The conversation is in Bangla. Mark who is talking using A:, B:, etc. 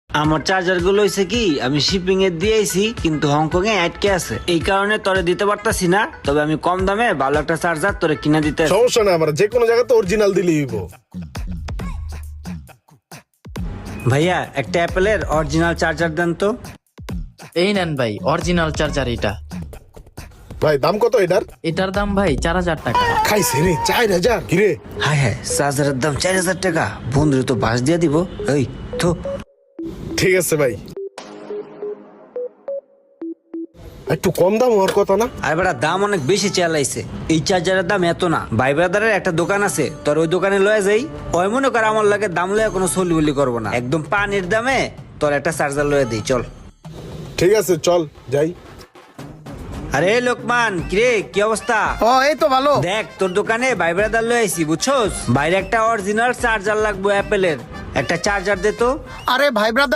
A: আমার চার্জার গুলো হয়েছে কি আমি শিপিং এ দিয়েছি কিন্তু হংকং এ আটকে আছে, এই কারণে তোরে দিতে পারতাছি না। তবে আমি কম দামে ভালো একটা চার্জার তোরে কিনে দিতে।
B: সমস্যা না, আমরা যে কোনো জায়গাতে অরিজিনাল দিলেই হইব।
A: ভাইয়া একটা অ্যাপেলের অরিজিনাল চার্জার দেন তো।
C: এই নেন ভাই অরিজিনাল চার্জার এটা।
B: ভাই দাম কত এটার?
C: এটার দাম ভাই 4000 টাকা।
B: খাইছে রে 4000? কিরে
A: হায় হায়, চার্জারের দাম 4000 টাকা। বন্ধু তো বাস দিয়ে দিব। এই তো
B: ঠিক আছে ভাই, একটু কম দাম হওয়ার কথা না?
A: আর বেটা দাম অনেক বেশি চালাইছে। এই চার্জারের দাম এত না। ভাই ব্রাদারের একটা দোকান আছে, তোর ওই দোকানে লয়ে যাই। ওই মনে কর আমার লাগে দাম লয়ে কোনো সলি বলি করবো না, একদম পানির দামে তোর একটা চার্জার লয়ে দিই চল।
B: ঠিক আছে চল যাই।
A: আরে লোকমান, কিরে কি অবস্থা?
D: ও এই তো ভালো।
A: দেখ তোর দোকানে ভাই ব্রাদার লয়ে আইছি বুঝছস। বাইরে একটা অরিজিনাল চার্জার লাগবে অ্যাপেলের, একটা চার্জার দে তো।
D: আরে ভাই ব্রাদার